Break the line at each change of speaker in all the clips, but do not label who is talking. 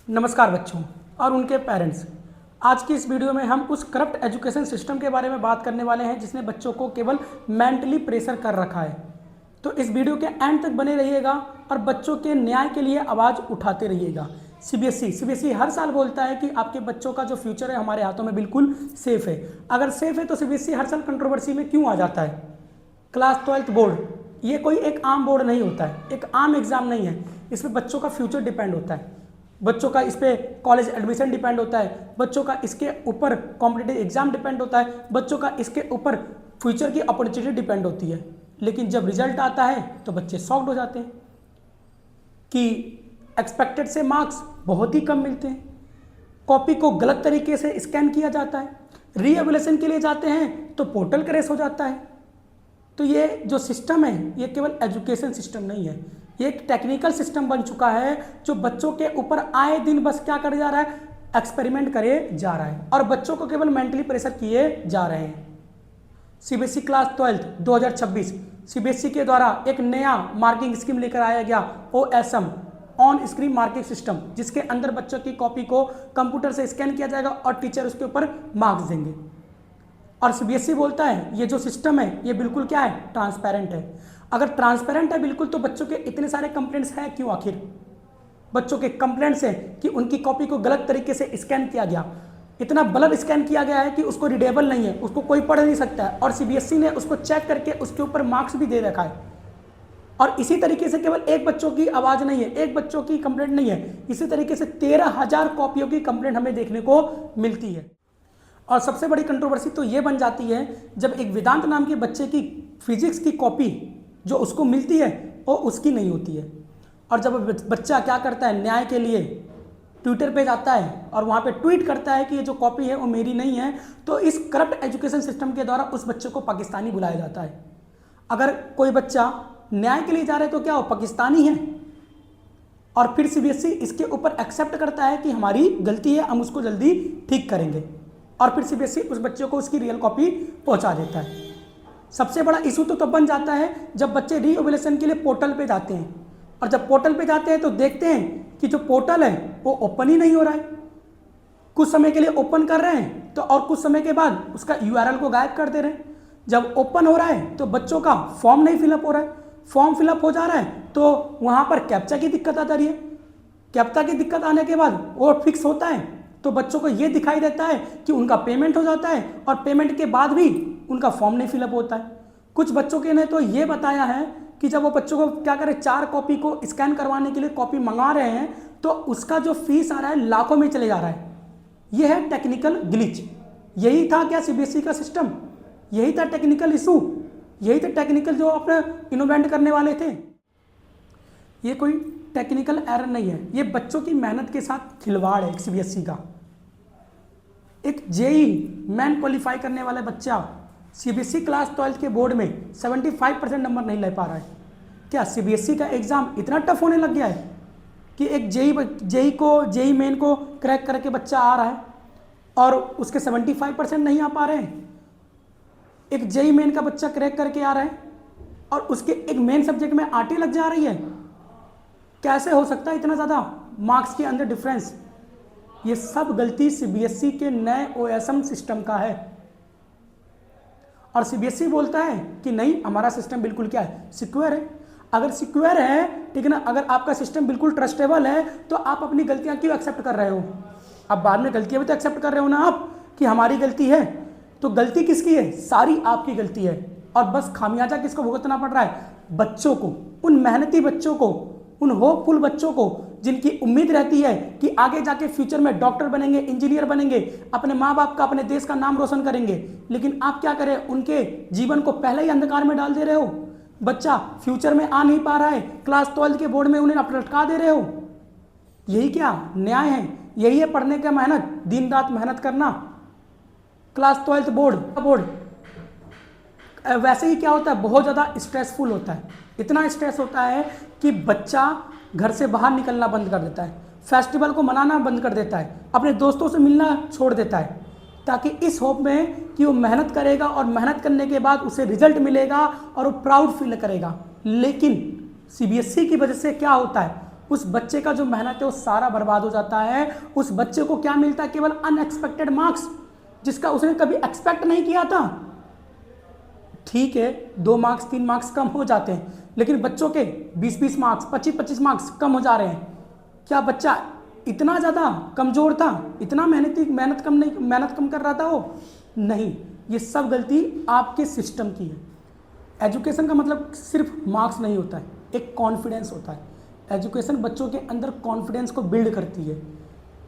नमस्कार बच्चों और उनके पेरेंट्स। आज की इस वीडियो में हम उस करप्ट एजुकेशन सिस्टम के बारे में बात करने वाले हैं जिसने बच्चों को केवल मेंटली प्रेशर कर रखा है। तो इस वीडियो के एंड तक बने रहिएगा और बच्चों के न्याय के लिए आवाज़ उठाते रहिएगा। सीबीएसई हर साल बोलता है कि आपके बच्चों का जो फ्यूचर है हमारे हाथों में बिल्कुल सेफ है। अगर सेफ है तो सीबीएसई हर साल कंट्रोवर्सी में क्यों आ जाता है? क्लास 12th बोर्ड ये कोई एक आम बोर्ड नहीं होता है, एक आम एग्ज़ाम नहीं है। इसमें बच्चों का फ्यूचर डिपेंड होता है, बच्चों का इस पर कॉलेज एडमिशन डिपेंड होता है, बच्चों का इसके ऊपर कॉम्पिटिटिव एग्जाम डिपेंड होता है, बच्चों का इसके ऊपर फ्यूचर की अपॉर्चुनिटी डिपेंड होती है। लेकिन जब रिजल्ट आता है तो बच्चे शॉक्ड हो जाते हैं कि एक्सपेक्टेड से मार्क्स बहुत ही कम मिलते हैं, कॉपी को गलत तरीके से स्कैन किया जाता है, रीएवैल्यूएशन के लिए जाते हैं तो पोर्टल क्रैश हो जाता है। तो ये जो सिस्टम है ये केवल एजुकेशन सिस्टम नहीं है, ये एक टेक्निकल सिस्टम बन चुका है जो बच्चों के ऊपर आए दिन बस क्या करे जा रहा है, एक्सपेरिमेंट करे जा रहा है और बच्चों को केवल मेंटली प्रेशर किए जा रहे हैं। सीबीएसई क्लास 12 2026 सीबीएसई के द्वारा एक नया मार्किंग स्कीम लेकर आया गया, OSM on screen marking system, जिसके अंदर बच्चों की कॉपी को कंप्यूटर से स्कैन किया जाएगा और टीचर उसके ऊपर मार्क्स देंगे। और सीबीएसई बोलता है ये जो सिस्टम है ये बिल्कुल क्या है, ट्रांसपेरेंट है। अगर ट्रांसपेरेंट है बिल्कुल तो बच्चों के इतने सारे कंप्लेंट्स हैं क्यों? आखिर बच्चों के कंप्लेंट्स हैं कि उनकी कॉपी को गलत तरीके से स्कैन किया गया, इतना बल्ब स्कैन किया गया है कि उसको रीडेबल नहीं है, उसको कोई पढ़ नहीं सकता है और सीबीएसई ने उसको चेक करके उसके ऊपर मार्क्स भी दे रखा है। और इसी तरीके से केवल एक बच्चों की आवाज़ नहीं है, एक बच्चों की कंप्लेंट नहीं है, इसी तरीके से 13,000 कॉपियों की कंप्लेंट हमें देखने को मिलती है। और सबसे बड़ी कंट्रोवर्सी तो ये बन जाती है जब एक वेदांत नाम के बच्चे की फिजिक्स की कॉपी जो उसको मिलती है वो उसकी नहीं होती है। और जब बच्चा क्या करता है, न्याय के लिए ट्विटर पे जाता है और वहाँ पे ट्वीट करता है कि ये जो कॉपी है वो मेरी नहीं है, तो इस करप्ट एजुकेशन सिस्टम के द्वारा उस बच्चे को पाकिस्तानी बुलाया जाता है। अगर कोई बच्चा न्याय के लिए जा रहा है तो क्या वो पाकिस्तानी है? और फिर सीबीएसई इसके ऊपर एक्सेप्ट करता है कि हमारी गलती है, हम उसको जल्दी ठीक करेंगे और फिर सीबीएसई उस बच्चे को उसकी रियल कॉपी पहुंचा देता है। सबसे बड़ा इशू तो तब बन जाता है जब बच्चे रीएवैल्यूएशन के लिए पोर्टल पे जाते हैं और जब पोर्टल पे जाते हैं तो देखते हैं कि जो पोर्टल है वो ओपन ही नहीं हो रहा है। कुछ समय के लिए ओपन कर रहे हैं तो और कुछ समय के बाद उसका URL को गायब कर दे रहे हैं। जब ओपन हो रहा है तो बच्चों का फॉर्म नहीं फिलअप हो रहा है, फॉर्म फिलअप हो जा रहा है तो वहाँ पर कैप्चा की दिक्कत आ रही है। कैप्चा की दिक्कत आने के बाद वो फिक्स होता है तो बच्चों को ये दिखाई देता है कि उनका पेमेंट हो जाता है और पेमेंट के बाद भी उनका फॉर्म नहीं फिलअप होता है। कुछ बच्चों के ने तो ये बताया है कि जब वो बच्चों को क्या करें, 4 कॉपी को स्कैन करवाने के लिए कॉपी मंगा रहे हैं तो उसका जो फीस आ रहा है लाखों में चले जा रहा है। ये है टेक्निकल ग्लिच। यही था क्या सीबीएसई का सिस्टम? यही था टेक्निकल इशू? यही था टेक्निकल जो अपने इनोवेट करने वाले थे? ये कोई टेक्निकल एरर नहीं है, ये बच्चों की मेहनत के साथ खिलवाड़ है। सीबीएसई का एक जेई मैन क्वालिफाई करने वाला बच्चा सीबीएसई क्लास 12 के बोर्ड में 75% नंबर नहीं ले पा रहा है। क्या सीबीएसई का एग्ज़ाम इतना टफ होने लग गया है कि एक जेई मेन को क्रैक करके बच्चा आ रहा है और उसके 75% नहीं आ पा रहे हैं? एक जेई मेन का बच्चा क्रैक करके आ रहा है और उसके एक मेन सब्जेक्ट में आटे लग जा रही है। कैसे हो सकता है इतना ज़्यादा मार्क्स के अंदर डिफरेंस? ये सब गलती सीबीएसई के नए OSM सिस्टम का है। और सीबीएसई बोलता है कि नहीं, हमारा सिस्टम बिल्कुल क्या है, सिक्योर है। अगर सिक्योर है, ठीक है ना, अगर आपका सिस्टम बिल्कुल ट्रस्टेबल है तो आप अपनी गलतियां क्यों एक्सेप्ट कर रहे हो? अब बाद में गलतियां भी तो एक्सेप्ट कर रहे हो ना आप कि हमारी गलती है। तो गलती किसकी है? सारी आपकी गलती है। और बस खामियाजा किसको भुगतना पड़ रहा है? बच्चों को, उन मेहनती बच्चों को, उन होपफुल बच्चों को जिनकी उम्मीद रहती है कि आगे जाके फ्यूचर में डॉक्टर बनेंगे, इंजीनियर बनेंगे, अपने माँ बाप का, अपने देश का नाम रोशन करेंगे। लेकिन आप क्या करें, उनके जीवन को पहले ही अंधकार में डाल दे रहे हो। बच्चा फ्यूचर में आ नहीं पा रहा है, क्लास 12 के बोर्ड में उन्हें आप लटका दे रहे हो। यही क्या न्याय है? यही है पढ़ने का मेहनत, दिन रात मेहनत करना? क्लास 12 बोर्ड वैसे ही क्या होता है, बहुत ज़्यादा स्ट्रेसफुल होता है। इतना स्ट्रेस होता है कि बच्चा घर से बाहर निकलना बंद कर देता है, फेस्टिवल को मनाना बंद कर देता है, अपने दोस्तों से मिलना छोड़ देता है, ताकि इस होप में कि वो मेहनत करेगा और मेहनत करने के बाद उसे रिजल्ट मिलेगा और वो प्राउड फील करेगा। लेकिन सीबीएसई की वजह से क्या होता है, उस बच्चे का जो मेहनत है वो सारा बर्बाद हो जाता है। उस बच्चे को क्या मिलता है? केवल अनएक्सपेक्टेड मार्क्स, जिसका उसने कभी एक्सपेक्ट नहीं किया था। ठीक है, 2 मार्क्स 3 मार्क्स कम हो जाते हैं, लेकिन बच्चों के 20-20 मार्क्स 25-25 मार्क्स कम हो जा रहे हैं। क्या बच्चा इतना ज़्यादा कमज़ोर था? इतना मेहनत कम कर रहा था वो? नहीं, ये सब गलती आपके सिस्टम की है। एजुकेशन का मतलब सिर्फ मार्क्स नहीं होता है, एक कॉन्फिडेंस होता है। एजुकेशन बच्चों के अंदर कॉन्फिडेंस को बिल्ड करती है।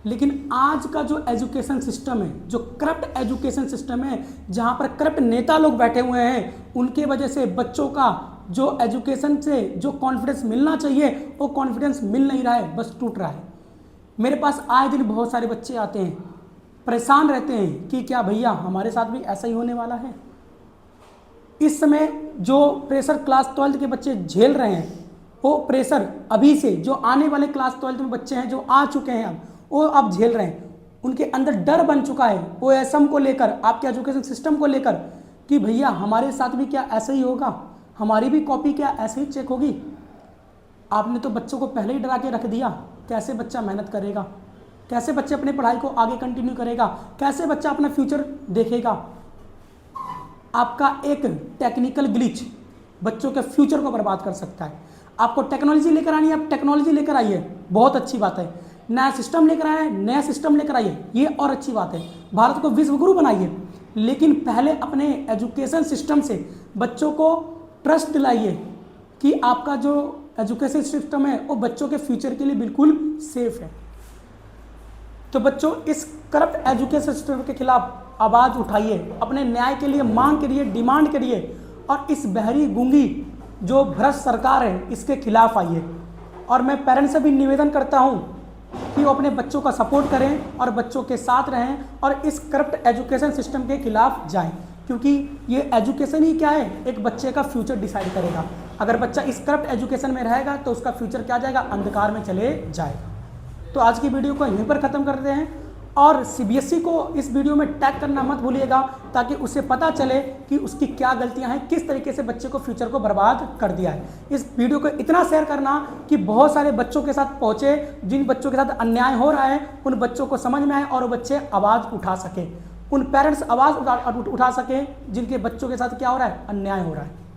लेकिन आज का जो एजुकेशन सिस्टम है, जो करप्ट एजुकेशन सिस्टम है, जहाँ पर करप्ट नेता लोग बैठे हुए हैं, उनके वजह से बच्चों का जो एजुकेशन से जो कॉन्फिडेंस मिलना चाहिए वो कॉन्फिडेंस मिल नहीं रहा है, बस टूट रहा है। मेरे पास आए दिन बहुत सारे बच्चे आते हैं, परेशान रहते हैं कि क्या भैया हमारे साथ भी ऐसा ही होने वाला है। इस समय जो प्रेशर क्लास 12th के बच्चे झेल रहे हैं, वो प्रेशर अभी से जो आने वाले क्लास 12th में बच्चे हैं जो आ चुके हैं वो अब झेल रहे हैं। उनके अंदर डर बन चुका है ओएसएम को लेकर, आपके एजुकेशन सिस्टम को लेकर, कि भैया हमारे साथ भी क्या ऐसा ही होगा, हमारी भी कॉपी क्या ऐसे ही चेक होगी। आपने तो बच्चों को पहले ही डरा के रख दिया। कैसे बच्चा मेहनत करेगा? कैसे बच्चे अपनी पढ़ाई को आगे कंटिन्यू करेगा? कैसे बच्चा अपना फ्यूचर देखेगा? आपका एक टेक्निकल ग्लिच बच्चों के फ्यूचर को बर्बाद कर सकता है। आपको टेक्नोलॉजी लेकर आनी है, आप टेक्नोलॉजी लेकर आइए, बहुत अच्छी बात है। नया सिस्टम लेकर आए, नया सिस्टम लेकर आइए, ये और अच्छी बात है। भारत को विश्व गुरु बनाइए, लेकिन पहले अपने एजुकेशन सिस्टम से बच्चों को ट्रस्ट दिलाइए कि आपका जो एजुकेशन सिस्टम है वो बच्चों के फ्यूचर के लिए बिल्कुल सेफ है। तो बच्चों, इस करप्ट एजुकेशन सिस्टम के खिलाफ आवाज़ उठाइए, अपने न्याय के लिए मांग करिए, डिमांड करिए, और इस बहरी गूंगी जो भ्रष्ट सरकार है इसके खिलाफ आइए। और मैं पेरेंट्स से भी निवेदन करता हूँ कि वो अपने बच्चों का सपोर्ट करें और बच्चों के साथ रहें और इस करप्ट एजुकेशन सिस्टम के खिलाफ जाएं, क्योंकि ये एजुकेशन ही क्या है, एक बच्चे का फ्यूचर डिसाइड करेगा। अगर बच्चा इस करप्ट एजुकेशन में रहेगा तो उसका फ्यूचर क्या जाएगा? अंधकार में चले जाएगा। तो आज की वीडियो को यहीं पर ख़त्म करते हैं, और सीबीएसई को इस वीडियो में टैग करना मत भूलिएगा, ताकि उसे पता चले कि उसकी क्या गलतियां हैं, किस तरीके से बच्चे को फ्यूचर को बर्बाद कर दिया है। इस वीडियो को इतना शेयर करना कि बहुत सारे बच्चों के साथ पहुंचे, जिन बच्चों के साथ अन्याय हो रहा है उन बच्चों को समझ में आए और वो बच्चे आवाज़ उठा सके, उन पेरेंट्स आवाज़ उठा सके जिनके बच्चों के साथ क्या हो रहा है? अन्याय हो रहा है।